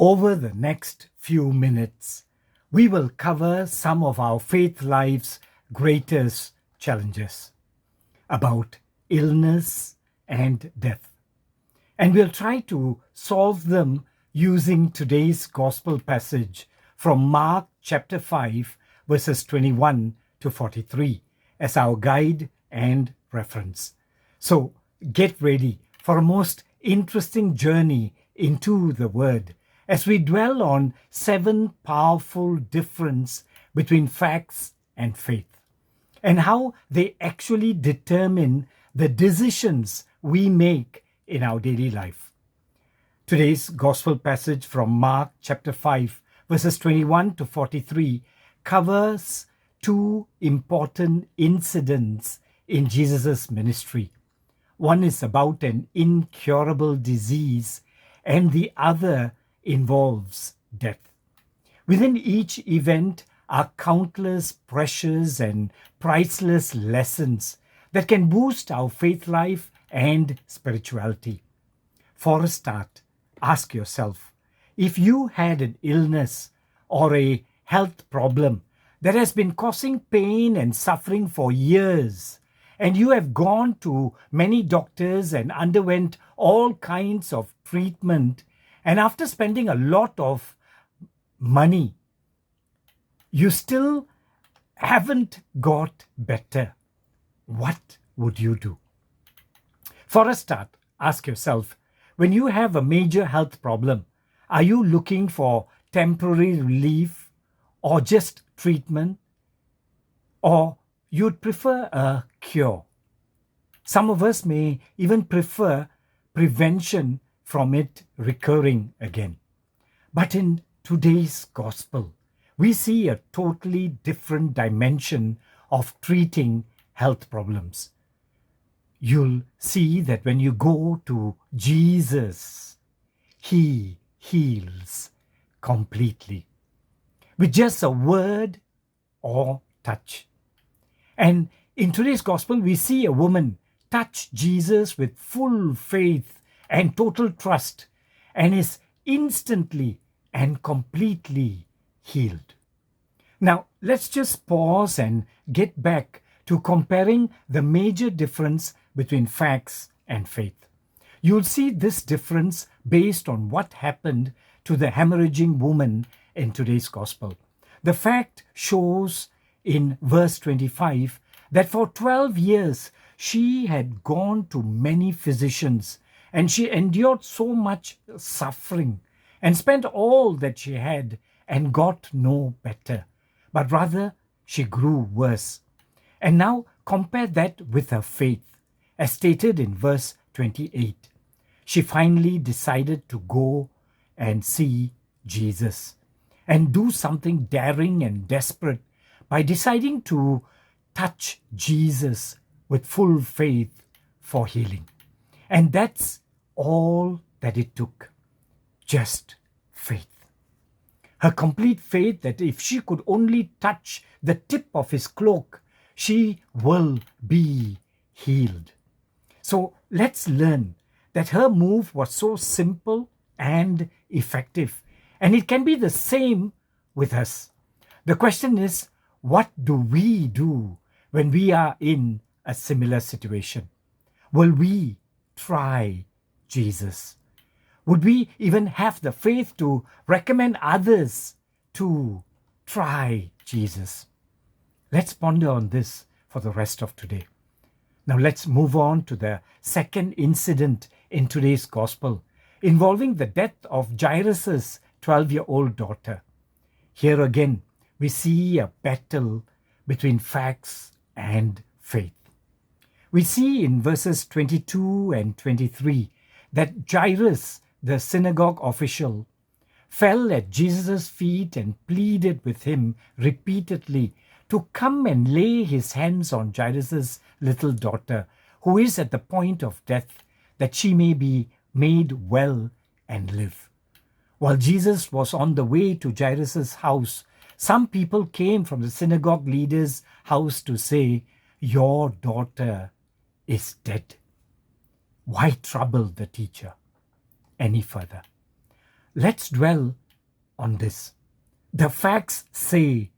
Over the next few minutes, we will cover some of our faith life's greatest challenges about illness and death. And we'll try to solve them using today's gospel passage from Mark chapter 5, verses 21 to 43 as our guide and reference. So get ready for a most interesting journey into the Word as we dwell on 7 powerful differences between facts and faith, and how they actually determine the decisions we make in our daily life. Today's gospel passage from Mark chapter 5, verses 21 to 43 covers 2 important incidents in Jesus' ministry. One is about an incurable disease, and the other involves death. Within each event are countless precious and priceless lessons that can boost our faith life and spirituality. For a start, ask yourself, if you had an illness or a health problem that has been causing pain and suffering for years, and you have gone to many doctors and underwent all kinds of treatment, and after spending a lot of money, you still haven't got better, what would you do? For a start, ask yourself, when you have a major health problem, are you looking for temporary relief or just treatment? Or you'd prefer a cure? Some of us may even prefer prevention from it recurring again. But in today's gospel, we see a totally different dimension of treating health problems. You'll see that when you go to Jesus, He heals completely with just a word or touch. And in today's gospel, we see a woman touch Jesus with full faith and total trust, and is instantly and completely healed. Now, let's just pause and get back to comparing the major difference between facts and faith. You'll see this difference based on what happened to the hemorrhaging woman in today's gospel. The fact shows in verse 25 that for 12 years she had gone to many physicians, and she endured so much suffering and spent all that she had and got no better, but rather she grew worse. And now compare that with her faith, as stated in verse 28. She finally decided to go and see Jesus and do something daring and desperate by deciding to touch Jesus with full faith for healing. And that's all that it took, just faith. Her complete faith that if she could only touch the tip of his cloak, she will be healed. So let's learn that her move was so simple and effective, and it can be the same with us. The question is, what do we do when we are in a similar situation? Will we try Jesus? Would we even have the faith to recommend others to try Jesus? Let's ponder on this for the rest of today. Now let's move on to the second incident in today's gospel, involving the death of Jairus' 12-year-old daughter. Here again, we see a battle between facts and faith. We see in verses 22 and 23 that Jairus, the synagogue official, fell at Jesus' feet and pleaded with him repeatedly to come and lay his hands on Jairus' little daughter, who is at the point of death, that she may be made well and live. While Jesus was on the way to Jairus' house, some people came from the synagogue leader's house to say, "Your daughter is dead." Why trouble the teacher any further? Let's dwell on this. The facts say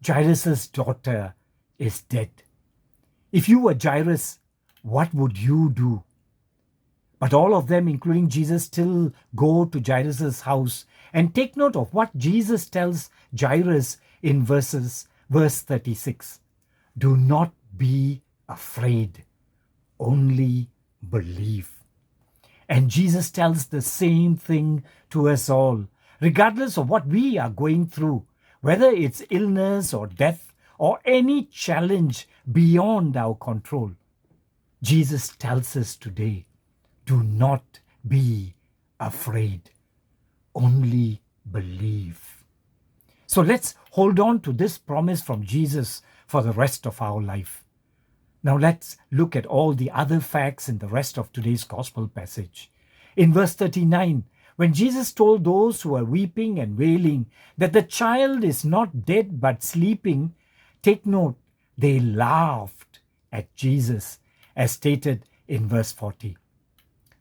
Jairus' daughter is dead. If you were Jairus, what would you do? But all of them, including Jesus, still go to Jairus' house. And take note of what Jesus tells Jairus in verse 36. Do not be afraid, only believe. And Jesus tells the same thing to us all, regardless of what we are going through, whether it's illness or death or any challenge beyond our control. Jesus tells us today, do not be afraid, only believe. So let's hold on to this promise from Jesus for the rest of our life. Now let's look at all the other facts in the rest of today's gospel passage. In verse 39, when Jesus told those who are weeping and wailing that the child is not dead but sleeping, take note, they laughed at Jesus, as stated in verse 40.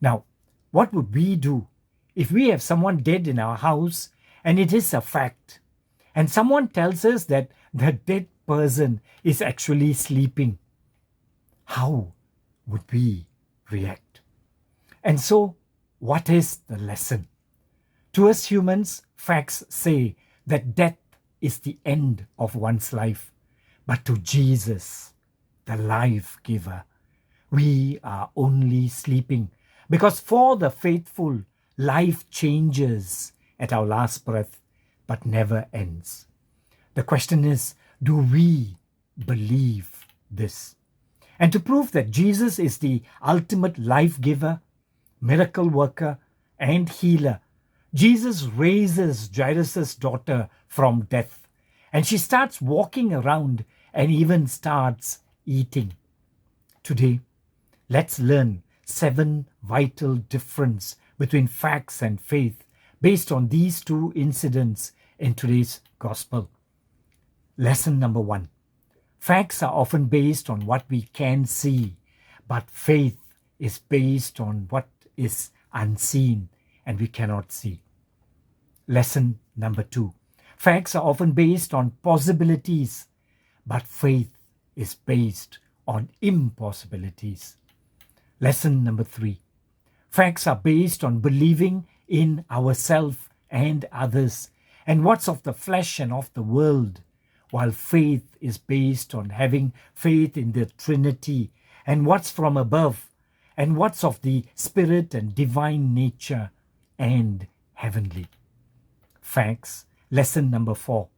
Now, what would we do if we have someone dead in our house and it is a fact, and someone tells us that the dead person is actually sleeping? How would we react? And so, what is the lesson? To us humans, facts say that death is the end of one's life. But to Jesus, the life giver, we are only sleeping. Because for the faithful, life changes at our last breath, but never ends. The question is, do we believe this? And to prove that Jesus is the ultimate life giver, miracle worker, and healer, Jesus raises Jairus' daughter from death, and she starts walking around and even starts eating. Today, let's learn 7 vital differences between facts and faith based on these 2 incidents in today's gospel. Lesson number 1. Facts are often based on what we can see, but faith is based on what is unseen and we cannot see. Lesson number 2. Facts are often based on possibilities, but faith is based on impossibilities. Lesson number 3. Facts are based on believing in ourselves and others and what's of the flesh and of the world, while faith is based on having faith in the Trinity and what's from above and what's of the spirit and divine nature and heavenly. Facts. Lesson number 4.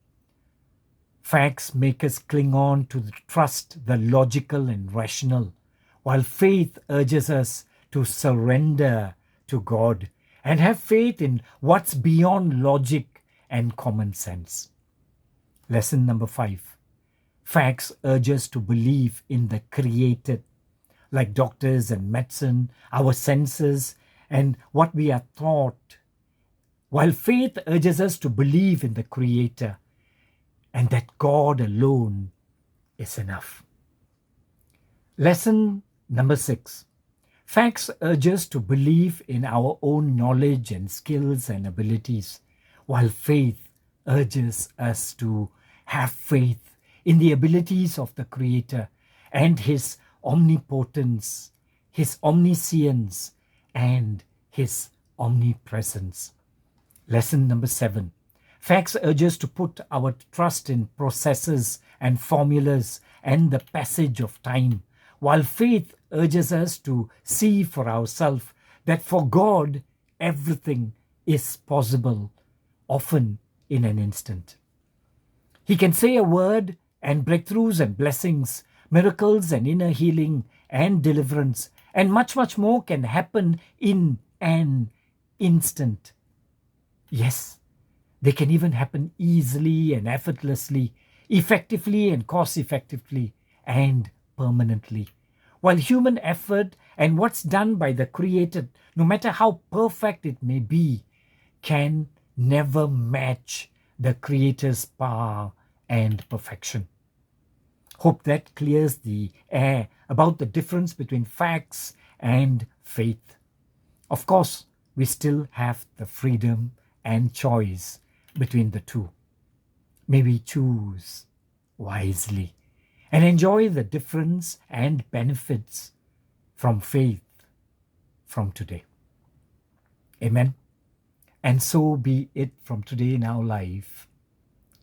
Facts make us cling on to trust the logical and rational, while faith urges us to surrender to God and have faith in what's beyond logic and common sense. Lesson number 5. Facts urge us to believe in the created, like doctors and medicine, our senses, and what we are taught, while faith urges us to believe in the Creator and that God alone is enough. Lesson number 6. Facts urge us to believe in our own knowledge and skills and abilities, while faith urges us to have faith in the abilities of the Creator and His omnipotence, His omniscience, and His omnipresence. Lesson number 7. Facts urge us to put our trust in processes and formulas and the passage of time, while faith urges us to see for ourselves that for God everything is possible, often in an instant. He can say a word and breakthroughs and blessings, miracles and inner healing and deliverance, and much, much more can happen in an instant. Yes, they can even happen easily and effortlessly, effectively and cost-effectively, and permanently. While human effort and what's done by the Creator, no matter how perfect it may be, can never match the Creator's power and perfection. Hope that clears the air about the difference between facts and faith. Of course, we still have the freedom and choice between the two. May we choose wisely and enjoy the difference and benefits from faith from today. Amen. And so be it from today in our life.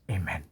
Amen.